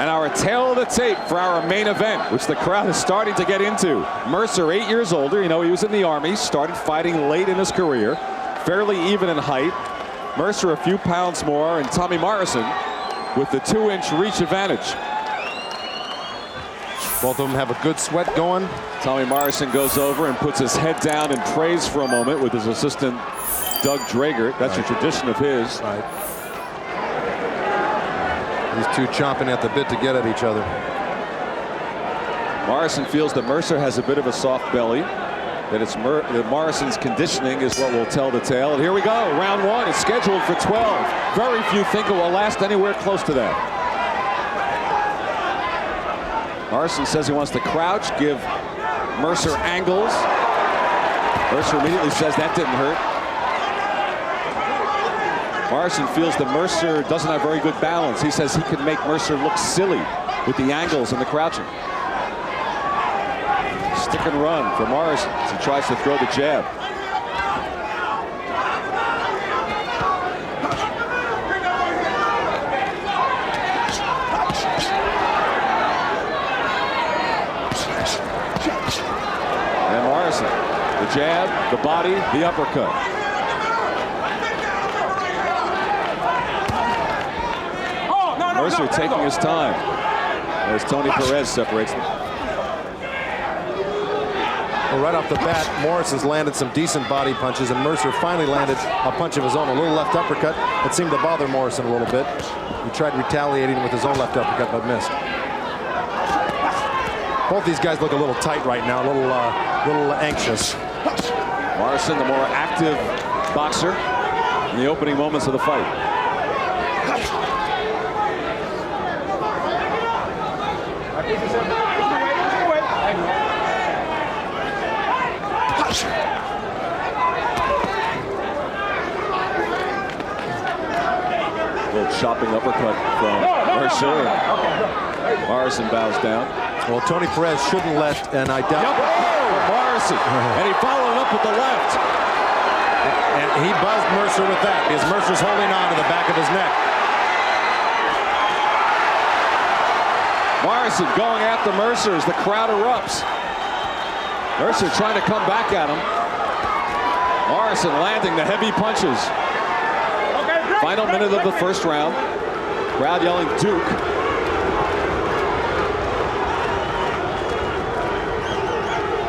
And our tail of the tape for our main event, which the crowd is starting to get into. Mercer, 8 years older. You know, he was in the Army, started fighting late in his career. Fairly even in height. Mercer a few pounds more, and Tommy Morrison with the 2-inch reach advantage. Both of them have a good sweat going. Tommy Morrison goes over and puts his head down and prays for a moment with his assistant, Doug Drager. That's a tradition of his. Right. These two chomping at the bit to get at each other. Morrison feels that Mercer has a bit of a soft belly. That it's that Morrison's conditioning is what will tell the tale. And here we go. Round 1 is scheduled for 12. Very few think it will last anywhere close to that. Morrison says he wants to crouch, give Mercer angles. Mercer immediately says that didn't hurt. Morrison feels that Mercer doesn't have very good balance. He says he can make Mercer look silly with the angles and the crouching. Stick and run for Morrison as he tries to throw the jab. And Morrison, the jab, the body, the uppercut. Mercer taking his time as Tony Perez separates them. Well, right off the bat, Morrison's landed some decent body punches, and Mercer finally landed a punch of his own, a little left uppercut that seemed to bother Morrison a little bit. He tried retaliating with his own left uppercut, but missed. Both these guys look a little tight right now, a little anxious. Morrison, the more active boxer in the opening moments of the fight. Little chopping uppercut from Mercer. Morrison bows down. Well, Tony Perez shouldn't let, and I doubt. Morrison, and he followed up with the left. And he buzzed Mercer with that because Mercer's holding on to the back of his neck. Morrison going after Mercer as the crowd erupts. Mercer trying to come back at him. Morrison landing the heavy punches. Final minute of the first round. Crowd yelling Duke.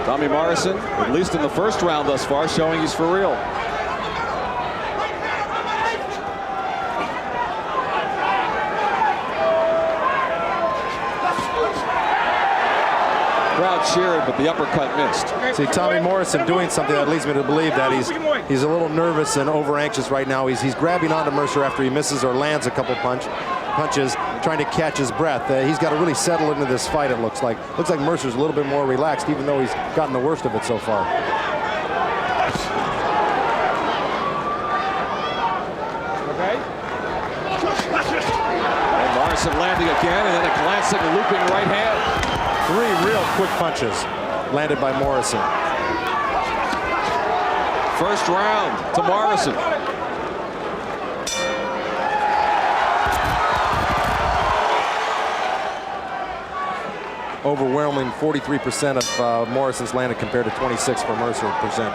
Tommy Morrison, at least in the first round thus far, showing he's for real. Crowd cheered, but the uppercut missed. See, Tommy Morrison doing something that leads me to believe that he's a little nervous and over anxious right now. He's grabbing onto Mercer after he misses or lands a couple punches, trying to catch his breath. He's got to really settle into this fight, it looks like. Looks like Mercer's a little bit more relaxed, even though he's gotten the worst of it so far. Okay. And Morrison landing again, and then a glancing, looping right hand. 3 real quick punches landed by Morrison. First round to Morrison. Overwhelming 43% of Morrison's landed compared to 26 for Mercer percent.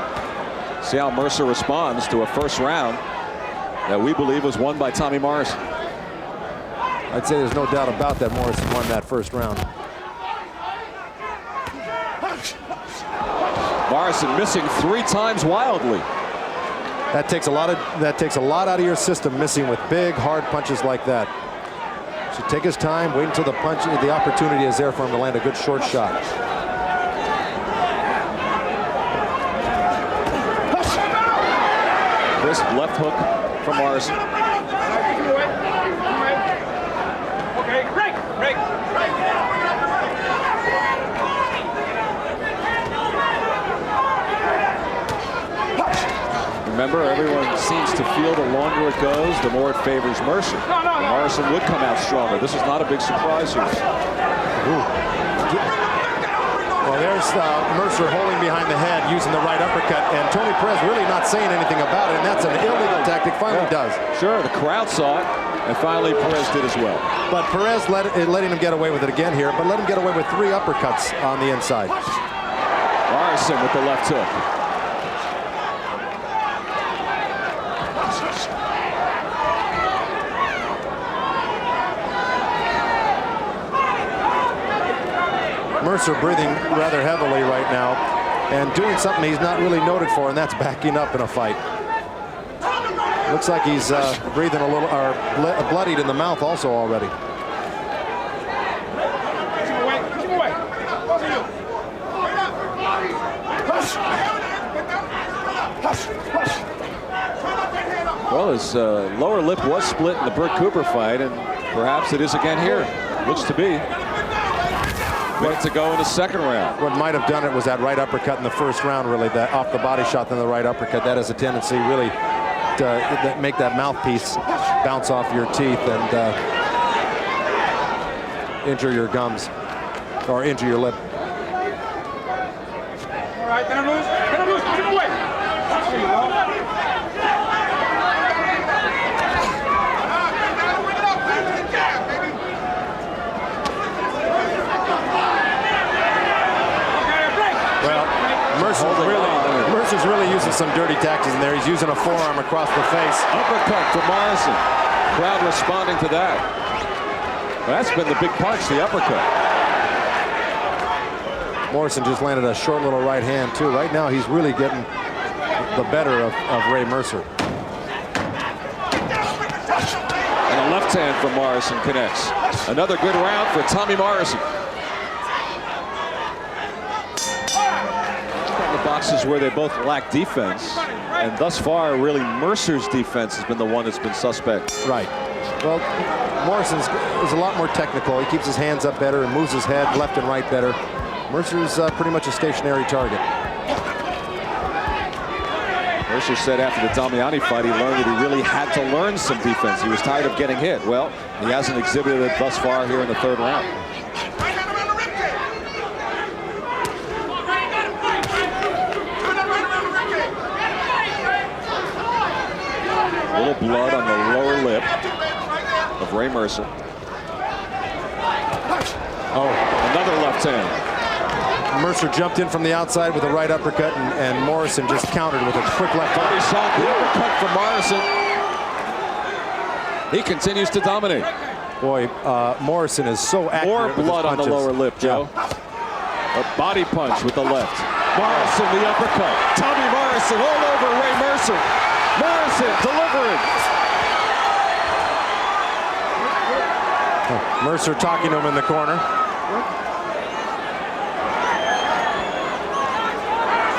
See how Mercer responds to a first round that we believe was won by Tommy Morrison. I'd say there's no doubt about that Morrison won that first round. Morrison missing 3 times wildly. That takes a lot out of your system, missing with big, hard punches like that. Should take his time, wait until the opportunity is there for him to land a good short shot. Crisp left hook from Morrison. Okay, break. Remember, everyone seems to feel the longer it goes, the more it favors Mercer. Morrison would come out stronger. This is not a big surprise here. Well, there's Mercer holding behind the head, using the right uppercut, and Tony Perez really not saying anything about it, and that's an illegal tactic. Finally does. Sure, the crowd saw it. And finally, Perez did as well. But Perez letting him get away with it again here, but let him get away with 3 uppercuts on the inside. Morrison with the left hook. Mercer breathing rather heavily right now and doing something he's not really noted for, and that's backing up in a fight. Looks like he's breathing a little, or bloodied in the mouth also already. Well, his lower lip was split in the Burt Cooper fight, and perhaps it is again here. Looks to be. Minute to go in the second round. What might have done it was that right uppercut in the first round, really, that off the body shot, then the right uppercut. That has a tendency really to make that mouthpiece bounce off your teeth and injure your gums or injure your lip. All right, get him loose, keep him away. There you go. Mercer's really using some dirty tactics in there. He's using a forearm across the face. Uppercut from Morrison. Crowd responding to that. Well, that's been the big punch, the uppercut. Morrison just landed a short little right hand, too. Right now, he's really getting the better of Ray Mercer. And a left hand from Morrison connects. Another good round for Tommy Morrison. Boxes where they both lack defense, and thus far really Mercer's defense has been the one that's been suspect. Right. Well, Morrison's is a lot more technical. He keeps his hands up better and moves his head left and right better. Mercer's pretty much a stationary target. Mercer said after the Damiani fight he learned that he really had to learn some defense. He was tired of getting hit. Well, he hasn't exhibited it thus far here in the third round. A little blood on the lower lip of Ray Mercer. Oh, another left hand. Mercer jumped in from the outside with a right uppercut, and Morrison just countered with a quick left hook. He shot the uppercut from Morrison. He continues to dominate. Boy, Morrison is so accurate. More blood with on the lower lip, Joe. Yeah. A body punch with the left. Morrison, the uppercut. Tommy Morrison all over Ray Mercer. Morrison delivering. Mercer talking to him in the corner.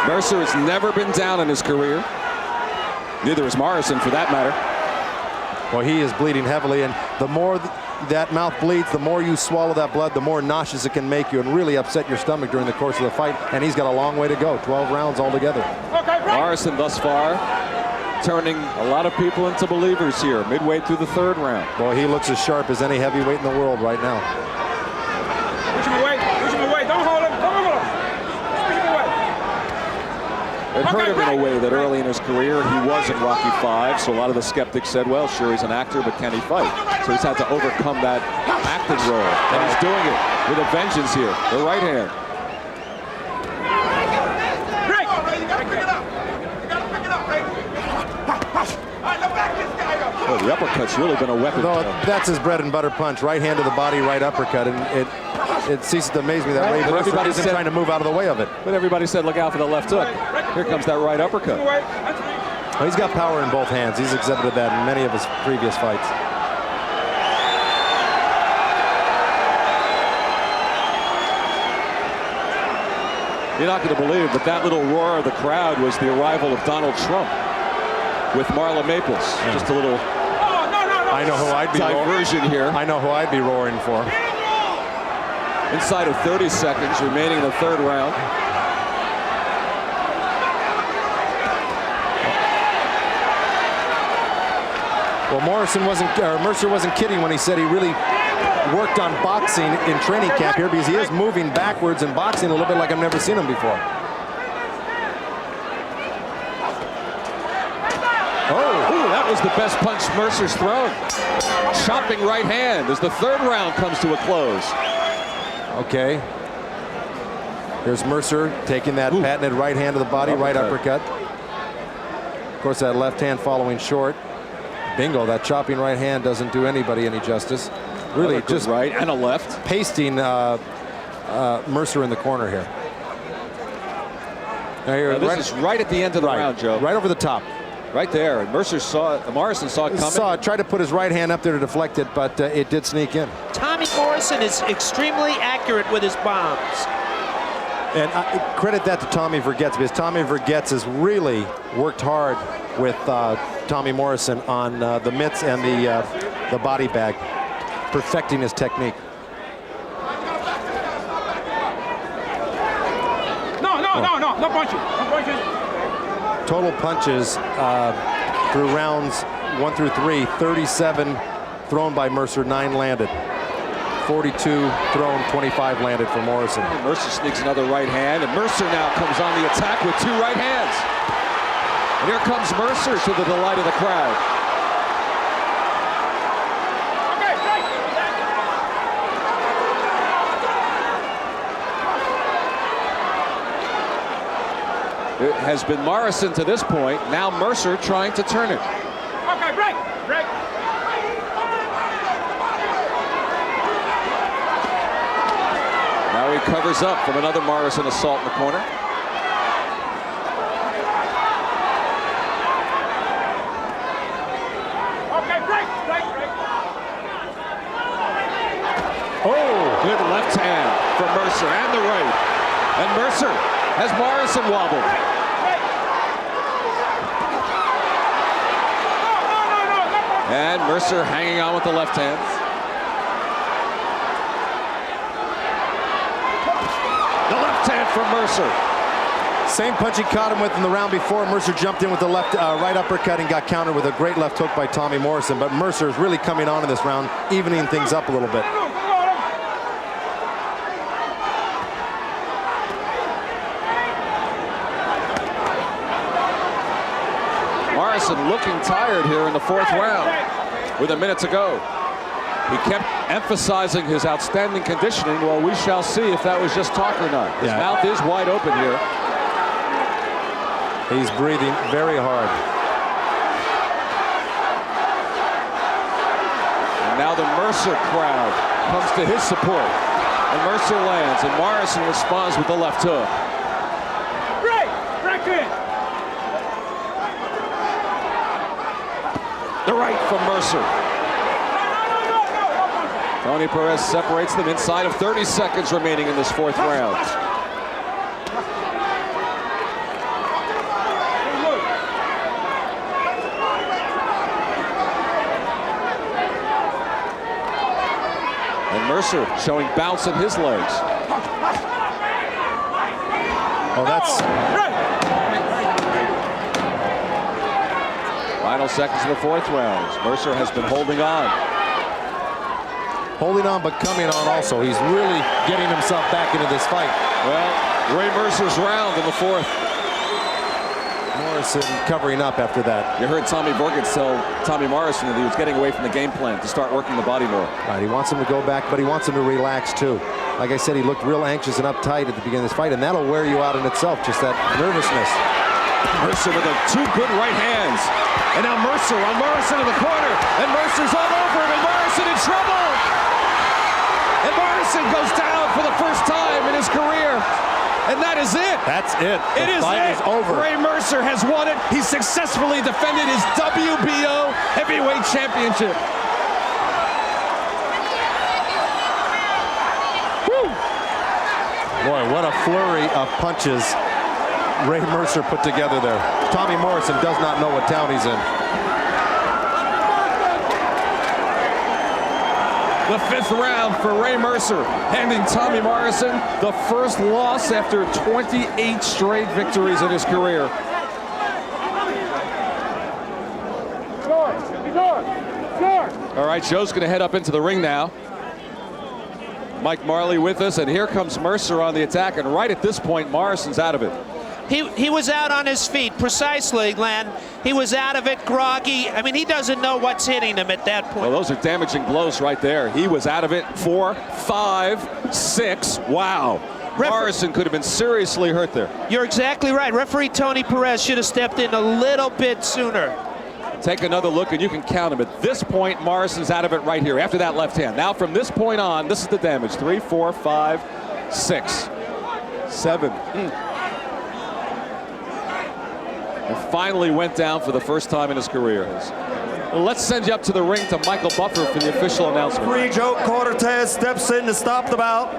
Mercer has never been down in his career. Neither is Morrison, for that matter. Well, he is bleeding heavily, and the more that mouth bleeds, the more you swallow that blood, the more nauseous it can make you and really upset your stomach during the course of the fight. And he's got a long way to go, 12 rounds altogether. Morrison thus far turning a lot of people into believers here, midway through the third round. Boy, he looks as sharp as any heavyweight in the world right now. Push him away, don't hold him, push him away. It hurt him in a way that early in his career he was in Rocky V, so a lot of the skeptics said, well, sure, he's an actor, but can he fight? So he's had to overcome that acting role, and he's doing it with a vengeance here. The right hand. Well, the uppercut's really been a weapon. No, that's his bread and butter punch. Right hand to the body, right uppercut, and it ceases to amaze me that Ray Mercer isn't trying to move out of the way of it. But everybody said, look out for the left hook. Here comes that right uppercut. Well, he's got power in both hands. He's exhibited that in many of his previous fights. You're not going to believe, but that little roar of the crowd was the arrival of Donald Trump with Marla Maples. Yeah. Just a little I know who I'd be diversion here. I know who I'd be roaring for. Inside of 30 seconds remaining in the third round. Well, Mercer wasn't kidding when he said he really worked on boxing in training camp here, because he is moving backwards in boxing a little bit like I've never seen him before. Oh, that was the best punch Mercer's thrown. Chopping right hand as the third round comes to a close. Okay. Here's Mercer taking that patented right hand to the body, right uppercut. Of course, that left hand following short. Bingo, that chopping right hand doesn't do anybody any justice. Really just right and a left. Pasting Mercer in the corner here. Now this is right at the end of the round, Joe. Right over the top. Right there. And Morrison saw it coming. Tried to put his right hand up there to deflect it, but it did sneak in. Tommy Morrison is extremely accurate with his bombs. And I credit that to Tommy Vergets, because Tommy Vergets has really worked hard with Tommy Morrison on the mitts and the body bag, perfecting his technique. No punching. No punching. Total punches through rounds 1 through 3, 37 thrown by Mercer, 9 landed. 42 thrown, 25 landed for Morrison. Mercer sneaks another right hand, and Mercer now comes on the attack with 2 right hands. And here comes Mercer to the delight of the crowd. It has been Morrison to this point. Now Mercer trying to turn it. Okay, break. Now he covers up from another Morrison assault in the corner. Okay, break. Oh, good left hand from Mercer and the right. And Mercer has Morrison wobbled. And Mercer hanging on with the left hand. The left hand from Mercer. Same punch he caught him with in the round before. Mercer jumped in with the left right uppercut and got countered with a great left hook by Tommy Morrison. But Mercer is really coming on in this round, evening things up a little bit. Morrison looking tired here in the 4th round with a minute to go. He kept emphasizing his outstanding conditioning. Well, we shall see if that was just talk or not. His mouth is wide open here. He's breathing very hard. And now the Mercer crowd comes to his support. And Mercer lands, and Morrison responds with the left hook. Break in. The right from Mercer. Tony Perez separates them inside of 30 seconds remaining in this 4th round. And Mercer showing bounce in his legs. Oh, that's... Final seconds of the 4th round. Mercer has been holding on. Holding on, but coming on also. He's really getting himself back into this fight. Well, Ray Mercer's round in the 4th. Morrison covering up after that. You heard Tommy Vergets tell Tommy Morrison that he was getting away from the game plan to start working the body more. Right, he wants him to go back, but he wants him to relax too. Like I said, he looked real anxious and uptight at the beginning of this fight, and that'll wear you out in itself, just that nervousness. Mercer with 2 good right hands. And now Mercer on Morrison in the corner. And Mercer's all over him, and Morrison in trouble. And Morrison goes down for the first time in his career. And that is it. That's it. The fight is over. Ray Mercer has won it. He successfully defended his WBO heavyweight championship. Woo. Boy, what a flurry of punches Ray Mercer put together there. Tommy Morrison does not know what town he's in. The 5th round for Ray Mercer, handing Tommy Morrison the first loss after 28 straight victories in his career. All right, Joe's going to head up into the ring now. Mike Marley with us, and here comes Mercer on the attack, and right at this point, Morrison's out of it. He was out on his feet, precisely, Len. He was out of it, groggy. I mean, he doesn't know what's hitting him at that point. Well, those are damaging blows right there. He was out of it. 4, 5, 6. Wow. Morrison could have been seriously hurt there. You're exactly right. Referee Tony Perez should have stepped in a little bit sooner. Take another look, and you can count him. At this point, Morrison's out of it right here, after that left hand. Now, from this point on, this is the damage. 3, 4, 5, 6, 7. And finally went down for the first time in his career. Well, let's send you up to the ring to Michael Buffer for the official announcement. Referee Joe Cortez steps in to stop the bout.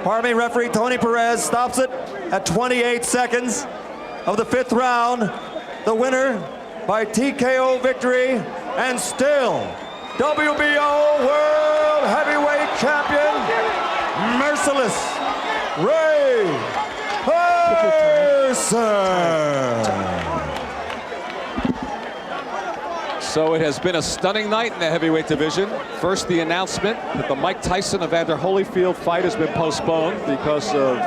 Pardon me, referee Tony Perez stops it at 28 seconds of the 5th round. The winner by TKO victory and still WBO World Heavyweight Champion, Merciless Ray Mercer. So it has been a stunning night in the heavyweight division. First, the announcement that the Mike Tyson Evander Holyfield fight has been postponed because of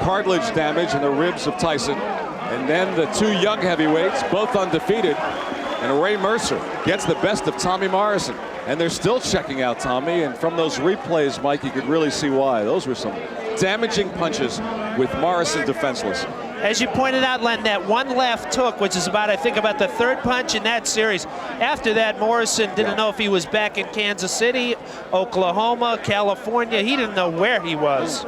cartilage damage in the ribs of Tyson. And then the 2 young heavyweights, both undefeated, and Ray Mercer gets the best of Tommy Morrison. And they're still checking out Tommy, and from those replays, Mike, you could really see why. Those were some damaging punches with Morrison defenseless. As you pointed out, Len, that one left hook, which is about, I think, about the 3rd punch in that series. After that, Morrison didn't know if he was back in Kansas City, Oklahoma, California. He didn't know where he was.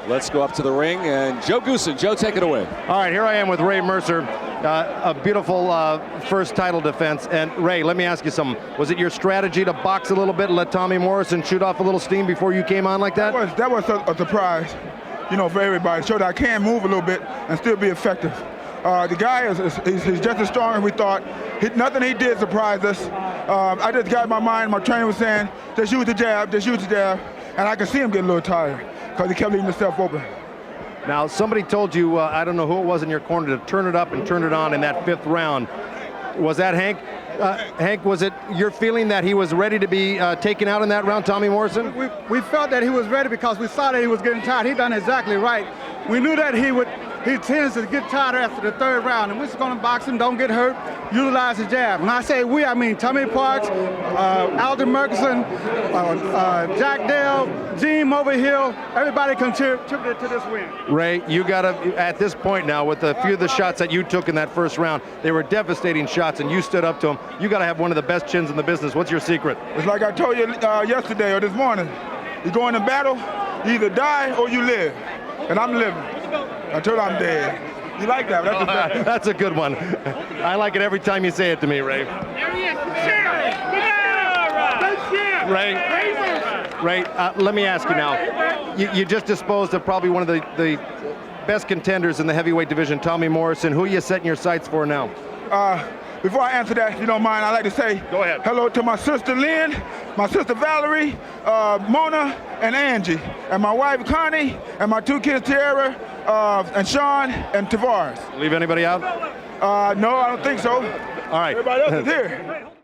Let's go up to the ring, and Joe Goosen. Joe, take it away. All right, here I am with Ray Mercer. A beautiful first title defense. And Ray, let me ask you something. Was it your strategy to box a little bit and let Tommy Morrison shoot off a little steam before you came on like that? That was a surprise, you know, for everybody. Showed I can move a little bit and still be effective. The guy he's just as strong as we thought. Nothing he did surprised us. I just got in my mind, my trainer was saying, just use the jab, just use the jab. And I could see him get a little tired because he kept leaving himself open. Now, somebody told you, I don't know who it was in your corner, to turn it up and turn it on in that 5th round. Was that Hank? Hank, was it your feeling that he was ready to be taken out in that round, Tommy Morrison? We felt that he was ready because we saw that he was getting tired. He done exactly right. We knew that he tends to get tired after the 3rd round, and we're just going to box him, don't get hurt, utilize the jab. When I say we, I mean Tommy Parks, Alden Merkerson, Jack Dale, Gene Overhill, everybody contributed to this win. Ray, you got to, at this point now, with a few of the shots that you took in that 1st round, they were devastating shots, and you stood up to them. You got to have one of the best chins in the business. What's your secret? It's like I told you yesterday or this morning. You go into battle, you either die or you live. And I'm living. I told you I'm dead. You like that? That's, that's a good one. I like it every time you say it to me, Ray. There he is. Ray, let me ask you now. You just disposed of probably one of the best contenders in the heavyweight division, Tommy Morrison. Who are you setting your sights for now? Before I answer that, if you don't mind, I'd like to say go ahead. Hello to my sister Lynn, my sister Valerie, Mona, and Angie, and my wife Connie, and my 2 kids Tierra, and Sean, and Tavares. Leave anybody out? No, I don't think so. All right. Everybody else is here.